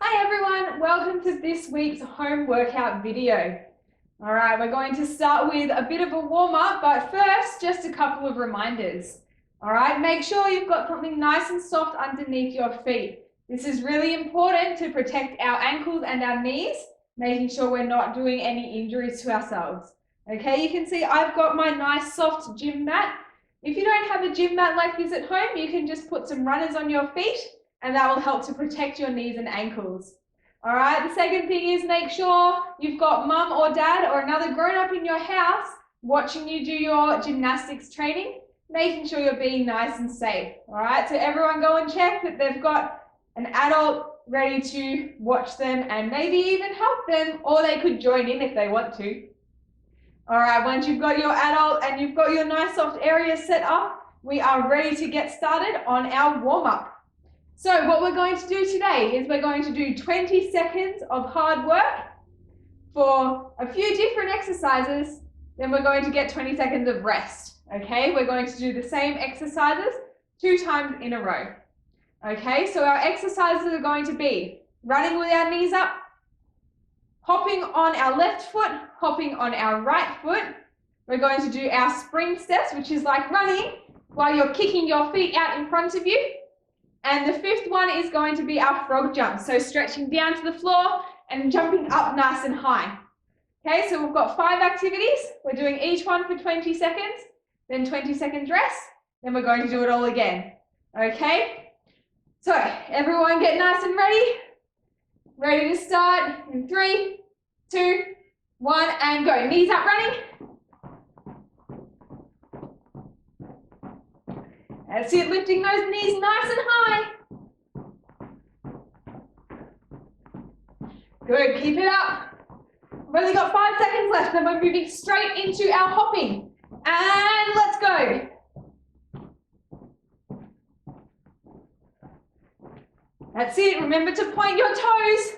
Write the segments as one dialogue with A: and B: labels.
A: Hi everyone, welcome to this week's home workout video. All right, we're going to start with a bit of a warm-up, but first, just a couple of reminders. All right, make sure you've got something nice and soft underneath your feet. This is really important to protect our ankles and our knees, making sure we're not doing any injuries to ourselves. Okay, you can see I've got my nice soft gym mat. If you don't have a gym mat like this at home, you can just put some runners on your feet and that will help to protect your knees and ankles. All right, the second thing is make sure you've got mum or dad or another grown-up in your house watching you do your gymnastics training, making sure you're being nice and safe. All right, so everyone go and check that they've got an adult ready to watch them and maybe even help them, or they could join in if they want to. All right, once you've got your adult and you've got your nice soft area set up, we are ready to get started on our warm-up. So what we're going to do today is we're going to do 20 seconds of hard work for a few different exercises, then we're going to get 20 seconds of rest, okay? We're going to do the same exercises 2 times in a row, okay? So our exercises are going to be running with our knees up, hopping on our left foot, hopping on our right foot. We're going to do our spring steps, which is like running while you're kicking your feet out in front of you. And the 5th one is going to be our frog jump. So stretching down to the floor and jumping up nice and high. Okay, so we've got 5 activities. We're doing each one for 20 seconds, then 20 seconds rest, then we're going to do it all again. Okay, so everyone get nice and ready. Ready to start in 3, 2, 1, and go. Knees up running. That's it, lifting those knees nice and high. Good, keep it up. We've only got 5 seconds left, then we're moving straight into our hopping. And let's go. That's it, remember to point your toes.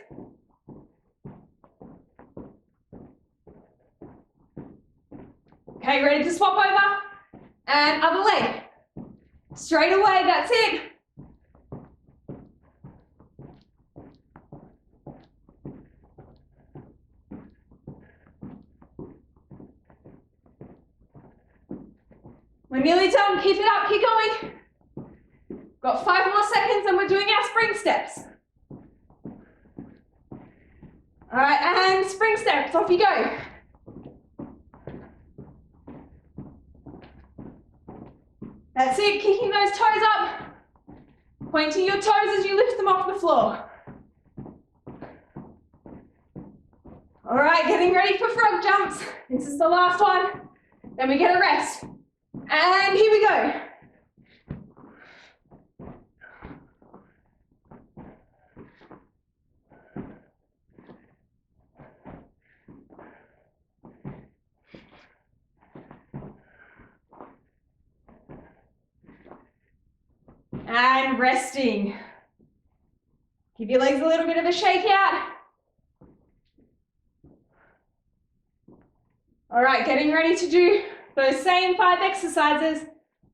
A: Okay, ready to swap over? And other leg. Straight away, that's it. We're nearly done, keep it up, keep going. Got 5 more seconds and we're doing our spring steps. All right, and spring steps, off you go. That's it, kicking those toes up, pointing your toes as you lift them off the floor. All right, getting ready for frog jumps. This is the last one, then we get a rest. And here we go. And resting. Give your legs a little bit of a shake out. All right, getting ready to do those same 5 exercises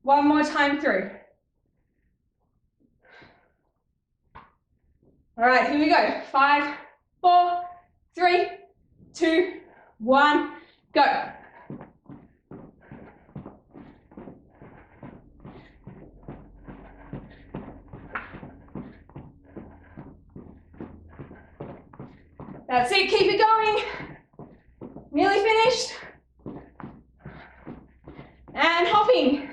A: one more time through. All right, here we go. 5, 4, 3, 2, 1, go. That's it, keep it going. Nearly finished. And hopping.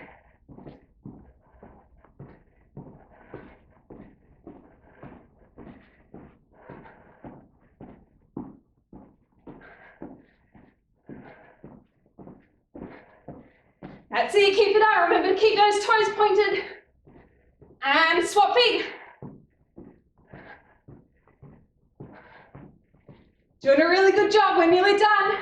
A: That's it, keep it up. Remember to keep those toes pointed. And swap feet. Doing a really good job, we're nearly done.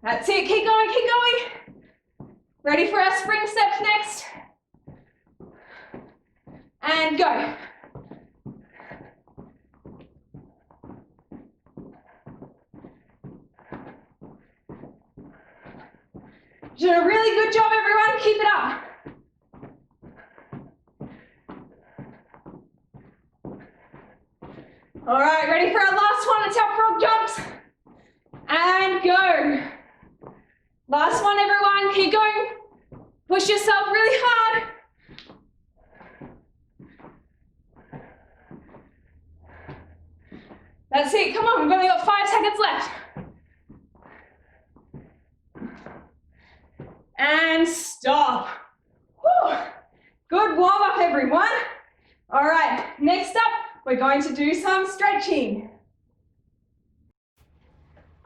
A: That's it, keep going, keep going. Ready for our spring steps next. And go. Doing a really good job, everyone, keep it up. All right, ready for our last one, it's our frog jumps. And go. Last one, everyone, keep going. Push yourself really hard. That's it, come on, we've only got 5 seconds left. And stop. Whew. Good warm up, everyone. All right, next up, we're going to do some stretching.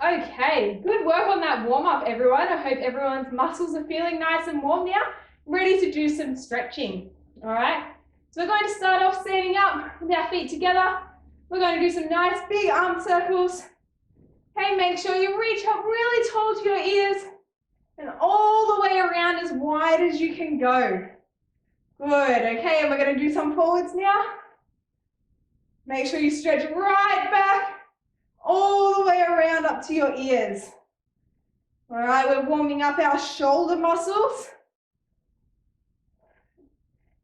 A: Okay, good work on that warm up, everyone. I hope everyone's muscles are feeling nice and warm now, ready to do some stretching. All right, so we're going to start off standing up with our feet together. We're going to do some nice big arm circles. Okay, make sure you reach up really tall to your ears and all the way around as wide as you can go. Good, okay, and we're going to do some forwards now. Make sure you stretch right back, all the way around up to your ears. All right, we're warming up our shoulder muscles.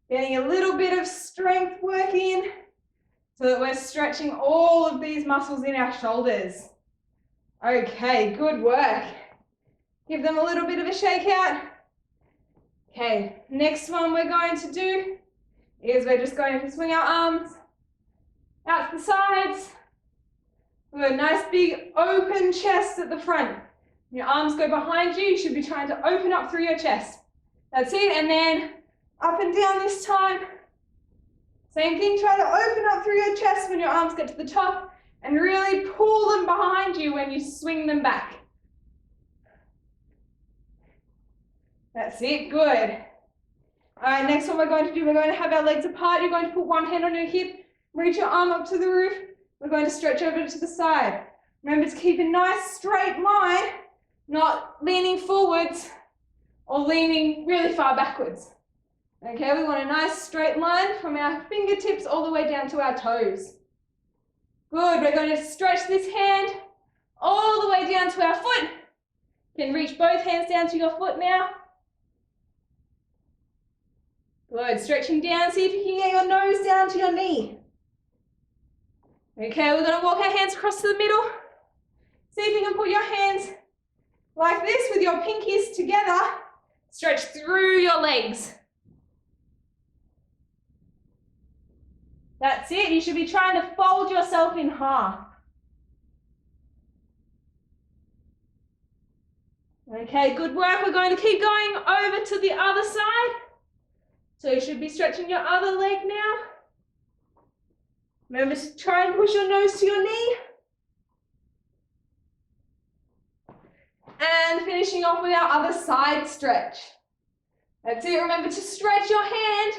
A: Getting a little bit of strength work in so that we're stretching all of these muscles in our shoulders. Okay, good work. Give them a little bit of a shake out. Okay, next one we're going to do is we're just going to swing our arms out to the sides. We've got a nice big open chest at the front. Your arms go behind you. You should be trying to open up through your chest. That's it. And then up and down this time. Same thing, try to open up through your chest when your arms get to the top and really pull them behind you when you swing them back. That's it, good. All right, next one we're going to do, we're going to have our legs apart. You're going to put one hand on your hip, reach your arm up to the roof. We're going to stretch over to the side. Remember to keep a nice straight line, not leaning forwards or leaning really far backwards. Okay, we want a nice straight line from our fingertips all the way down to our toes. Good, we're going to stretch this hand all the way down to our foot. You can reach both hands down to your foot now. Good, stretching down, see if you can get your nose down to your knee. Okay, we're going to walk our hands across to the middle. See if you can put your hands like this with your pinkies together. Stretch through your legs. That's it. You should be trying to fold yourself in half. Okay, good work. We're going to keep going over to the other side. So you should be stretching your other leg now. Remember to try and push your nose to your knee. And finishing off with our other side stretch. That's it. Remember to stretch your hand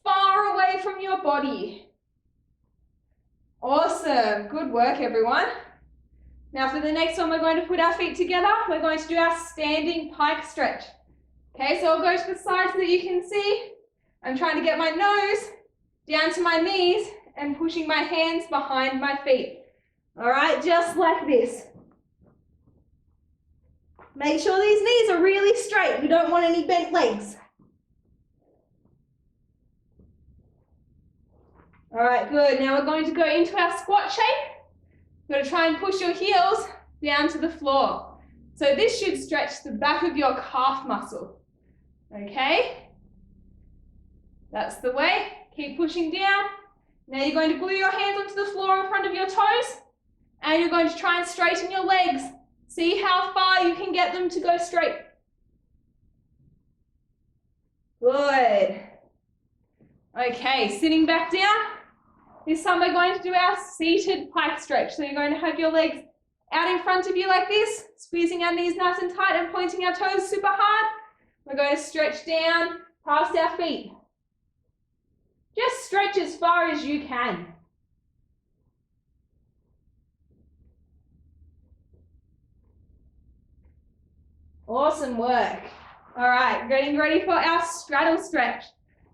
A: far away from your body. Awesome. Good work, everyone. Now for the next one, we're going to put our feet together. We're going to do our standing pike stretch. Okay, so I'll go to the side so that you can see. I'm trying to get my nose down to my knees and pushing my hands behind my feet. All right, just like this. Make sure these knees are really straight. You don't want any bent legs. All right, good. Now we're going to go into our squat shape. You're going to try and push your heels down to the floor. So this should stretch the back of your calf muscle. Okay? That's the way. Keep pushing down. Now you're going to glue your hands onto the floor in front of your toes, and you're going to try and straighten your legs. See how far you can get them to go straight. Good. Okay, sitting back down. This time we're going to do our seated pike stretch. So you're going to have your legs out in front of you like this, squeezing our knees nice and tight and pointing our toes super hard. We're going to stretch down past our feet. Just stretch as far as you can. Awesome work. All right, getting ready for our straddle stretch.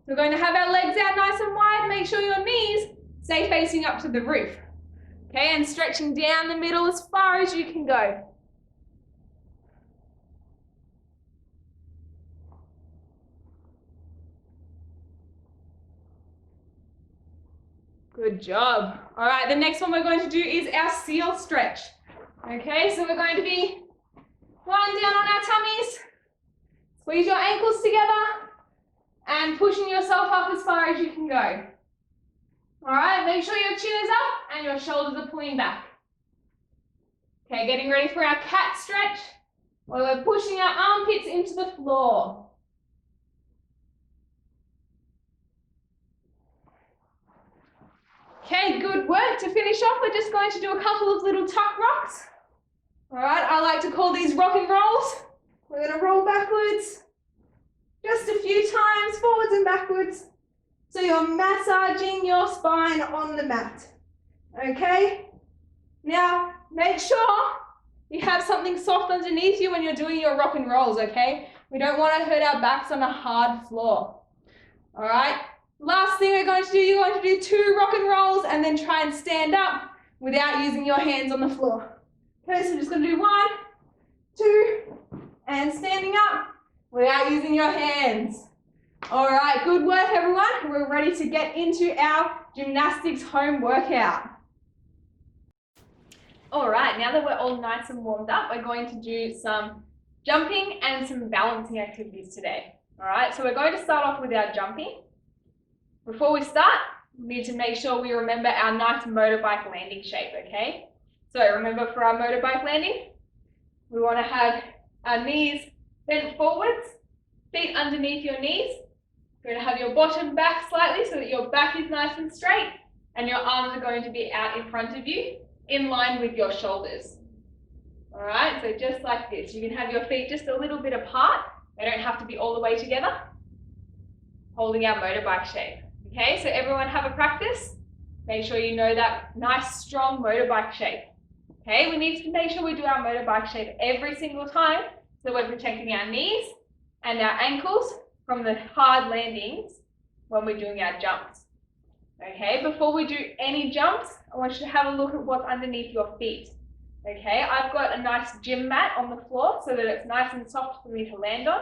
A: We're going to have our legs out nice and wide. Make sure your knees stay facing up to the roof. Okay, and stretching down the middle as far as you can go. Good job. All right, the next one we're going to do is our seal stretch. Okay, so we're going to be lying down on our tummies, squeeze your ankles together, and pushing yourself up as far as you can go. All right, make sure your chin is up and your shoulders are pulling back. Okay, getting ready for our cat stretch, where we're pushing our armpits into the floor. Okay, good work. To finish off, we're just going to do a couple of little tuck rocks. All right, I like to call these rock and rolls. We're going to roll backwards, just a few times, forwards and backwards. So you're massaging your spine on the mat. Okay? Now, make sure you have something soft underneath you when you're doing your rock and rolls, okay? We don't want to hurt our backs on a hard floor. All right? Last thing we're going to do, you're going to do 2 rock and rolls and then try and stand up without using your hands on the floor. Okay, so we're just going to do 1, 2, and standing up without using your hands. All right, good work, everyone. We're ready to get into our gymnastics home workout. All right, now that we're all nice and warmed up, we're going to do some jumping and some balancing activities today. All right, so we're going to start off with our jumping. Before we start, we need to make sure we remember our nice motorbike landing shape, okay? So remember, for our motorbike landing, we want to have our knees bent forwards, feet underneath your knees. You're going to have your bottom back slightly so that your back is nice and straight and your arms are going to be out in front of you in line with your shoulders. All right, so just like this. You can have your feet just a little bit apart. They don't have to be all the way together. Holding our motorbike shape. Okay, so everyone have a practice. Make sure you know that nice, strong motorbike shape. Okay, we need to make sure we do our motorbike shape every single time so we're protecting our knees and our ankles from the hard landings when we're doing our jumps. Okay, before we do any jumps, I want you to have a look at what's underneath your feet. Okay, I've got a nice gym mat on the floor so that it's nice and soft for me to land on.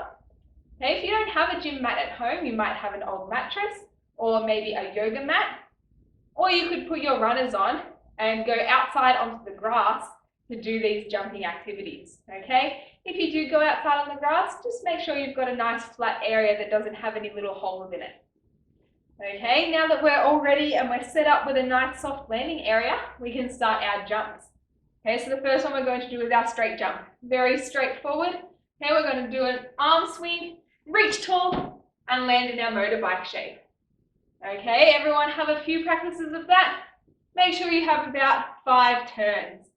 A: Okay, if you don't have a gym mat at home, you might have an old mattress or maybe a yoga mat, or you could put your runners on and go outside onto the grass to do these jumping activities, okay? If you do go outside on the grass, just make sure you've got a nice flat area that doesn't have any little holes in it. Okay, now that we're all ready and we're set up with a nice soft landing area, we can start our jumps. Okay, so the first one we're going to do is our straight jump. Very straightforward. Okay, we're going to do an arm swing, reach tall, and land in our motorbike shape. Okay, everyone have a few practices of that. Make sure you have about 5 turns.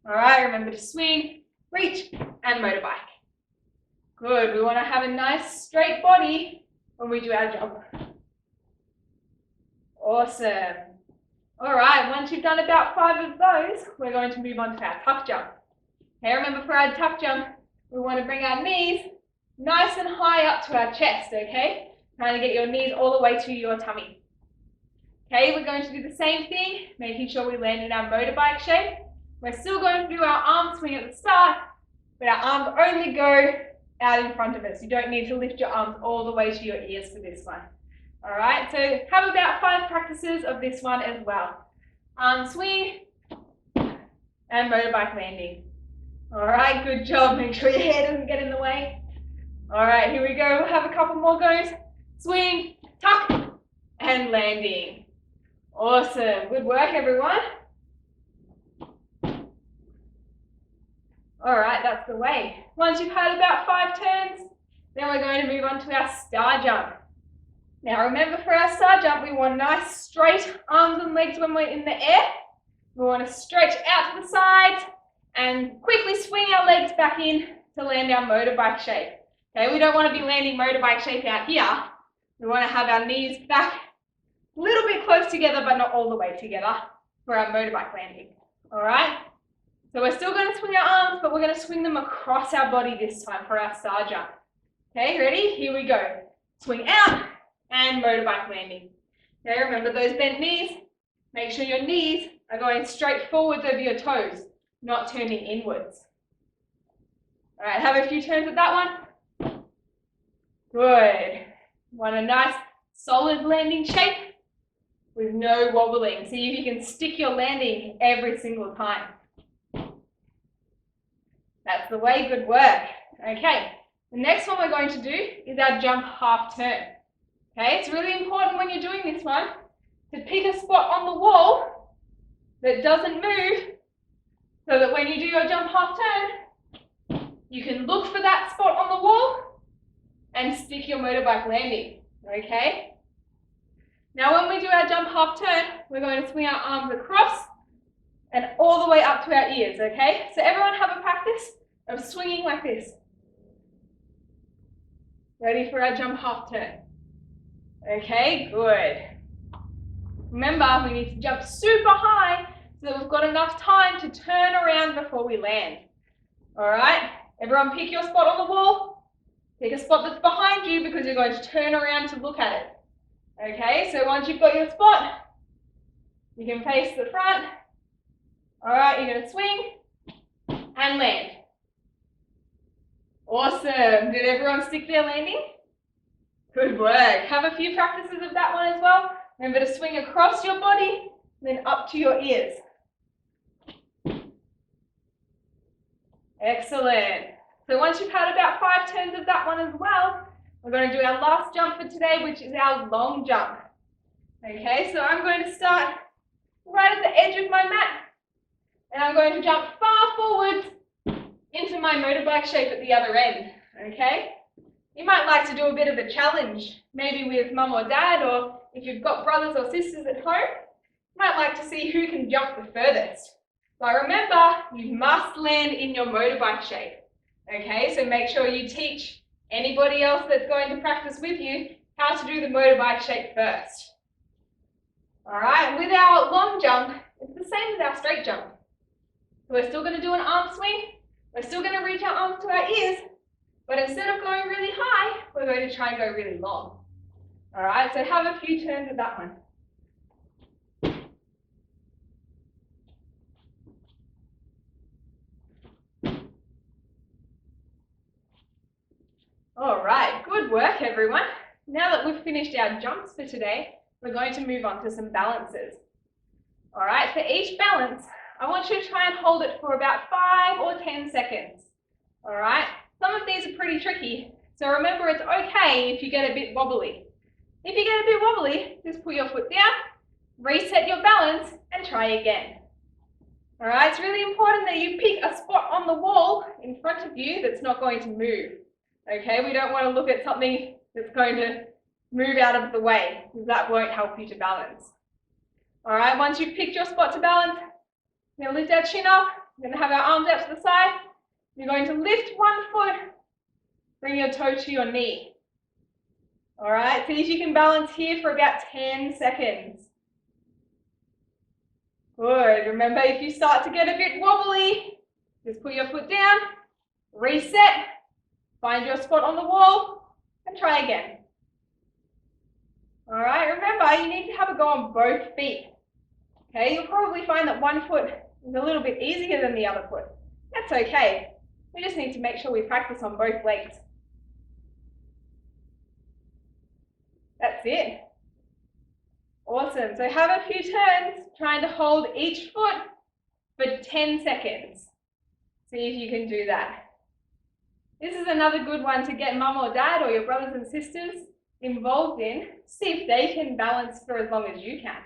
A: All right, remember to swing, reach, and motorbike. Good, we want to have a nice straight body when we do our jump. Awesome. All right, once you've done about 5 of those, we're going to move on to our tuck jump. Okay, remember, for our tuck jump, we want to bring our knees nice and high up to our chest, okay? Trying to get your knees all the way to your tummy. Okay, we're going to do the same thing, making sure we land in our motorbike shape. We're still going to do our arm swing at the start, but our arms only go out in front of us. You don't need to lift your arms all the way to your ears for this one. All right, so have about 5 practices of this one as well. Arm swing and motorbike landing. All right, good job. Make sure your hair doesn't get in the way. All right, here we go. We'll have a couple more goes. Swing, tuck, and landing. Awesome. Good work, everyone. All right, that's the way. Once you've had about 5 turns, then we're going to move on to our star jump. Now remember, for our side jump, we want nice straight arms and legs when we're in the air. We want to stretch out to the sides and quickly swing our legs back in to land our motorbike shape. Okay, we don't want to be landing motorbike shape out here. We want to have our knees back a little bit close together, but not all the way together for our motorbike landing. All right? So we're still going to swing our arms, but we're going to swing them across our body this time for our side jump. Okay, ready? Here we go. Swing out and motorbike landing. Okay, remember those bent knees. Make sure your knees are going straight forwards over your toes, not turning inwards. All right, have a few turns at that one. Good. Want a nice solid landing shape with no wobbling. See if you can stick your landing every single time. That's the way. Good work. Okay, the next one we're going to do is our jump half turn. Okay, it's really important when you're doing this one to pick a spot on the wall that doesn't move, so that when you do your jump half turn, you can look for that spot on the wall and stick your motorbike landing. Okay? Now when we do our jump half turn, we're going to swing our arms across and all the way up to our ears, okay? So everyone have a practice of swinging like this. Ready for our jump half turn? Okay, good. Remember, we need to jump super high so that we've got enough time to turn around before we land. All right, everyone pick your spot on the wall. Pick a spot that's behind you because you're going to turn around to look at it. Okay, so once you've got your spot, you can face the front. All right, you're going to swing and land. Awesome. Did everyone stick their landing? Good work. Have a few practices of that one as well. Remember to swing across your body, then up to your ears. Excellent. So once you've had about 5 turns of that one as well, we're going to do our last jump for today, which is our long jump. Okay, so I'm going to start right at the edge of my mat, and I'm going to jump far forwards into my motorbike shape at the other end. Okay? You might like to do a bit of a challenge, maybe with mum or dad, or if you've got brothers or sisters at home, you might like to see who can jump the furthest. But remember, you must land in your motorbike shape. Okay, so make sure you teach anybody else that's going to practice with you how to do the motorbike shape first. All right, with our long jump, it's the same as our straight jump. So we're still going to do an arm swing. We're still going to reach our arms to our ears, but instead of going really high, we're going to try and go really long. All right, so have a few turns of that one. All right, good work, everyone. Now that we've finished our jumps for today, we're going to move on to some balances. All right, for each balance, I want you to try and hold it for about 5 or 10 seconds. All right, some of these are pretty tricky, so remember it's okay if you get a bit wobbly. If you get a bit wobbly, just put your foot down, reset your balance, and try again. All right, it's really important that you pick a spot on the wall in front of you that's not going to move. Okay, we don't want to look at something that's going to move out of the way, because that won't help you to balance. All right, once you've picked your spot to balance, we're going to lift our chin up, we're going to have our arms out to the side. You're going to lift one foot, bring your toe to your knee. All right, see if you can balance here for about 10 seconds. Good. Remember, if you start to get a bit wobbly, just put your foot down, reset, find your spot on the wall, and try again. All right, remember, you need to have a go on both feet. Okay, you'll probably find that one foot is a little bit easier than the other foot. That's okay. We just need to make sure we practice on both legs. That's it. Awesome. So have a few turns trying to hold each foot for 10 seconds. See if you can do that. This is another good one to get mum or dad or your brothers and sisters involved in. See if they can balance for as long as you can.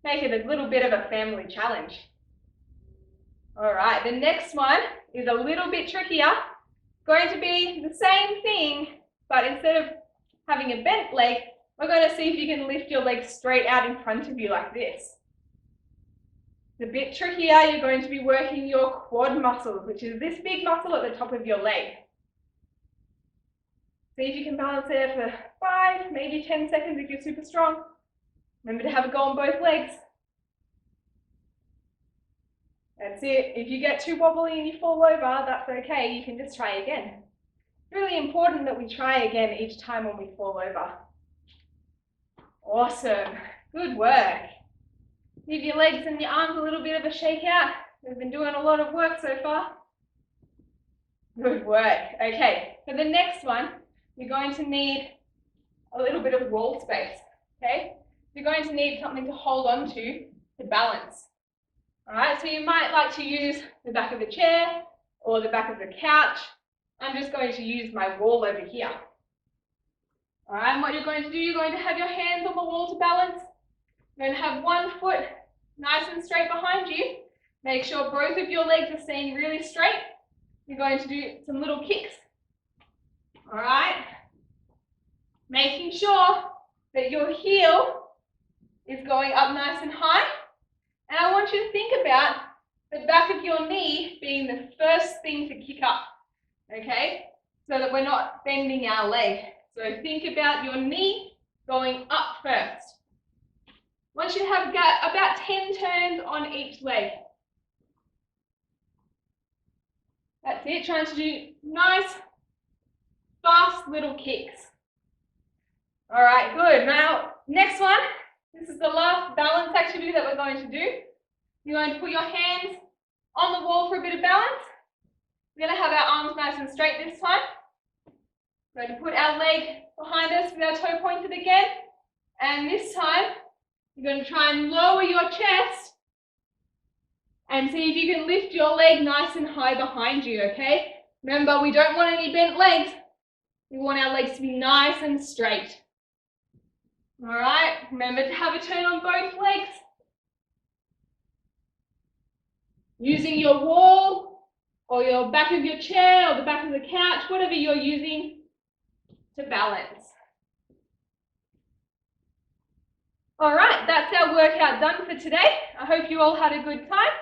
A: Make it a little bit of a family challenge. All right, the next one is a little bit trickier. Going to be the same thing, but instead of having a bent leg, we're going to see if you can lift your legs straight out in front of you like this. It's a bit trickier. You're going to be working your quad muscles, which is this big muscle at the top of your leg. See if you can balance there for 5, maybe 10 seconds if you're super strong. Remember to have a go on both legs. That's it. If you get too wobbly and you fall over, that's okay. You can just try again. It's really important that we try again each time when we fall over. Awesome. Good work. Give your legs and your arms a little bit of a shake out. We've been doing a lot of work so far. Good work. Okay, for the next one, you're going to need a little bit of wall space. Okay? You're going to need something to hold on to balance. All right, so you might like to use the back of a chair or the back of the couch. I'm just going to use my wall over here. All right, and what you're going to do, you're going to have your hands on the wall to balance. You're going to have one foot nice and straight behind you. Make sure both of your legs are staying really straight. You're going to do some little kicks. All right, making sure that your heel is going up nice and high. And I want you to think about the back of your knee being the first thing to kick up, okay? So that we're not bending our leg. So think about your knee going up first. Once you have got about 10 turns on each leg. That's it, trying to do nice, fast little kicks. All right, good. Now, next one. This is the last balance activity that we're going to do. You're going to put your hands on the wall for a bit of balance. We're going to have our arms nice and straight this time. We're going to put our leg behind us with our toe pointed again. And this time, you're going to try and lower your chest and see if you can lift your leg nice and high behind you, okay? Remember, we don't want any bent legs. We want our legs to be nice and straight. All right, remember to have a turn on both legs. Using your wall or your back of your chair or the back of the couch, whatever you're using to balance. All right, that's our workout done for today. I hope you all had a good time.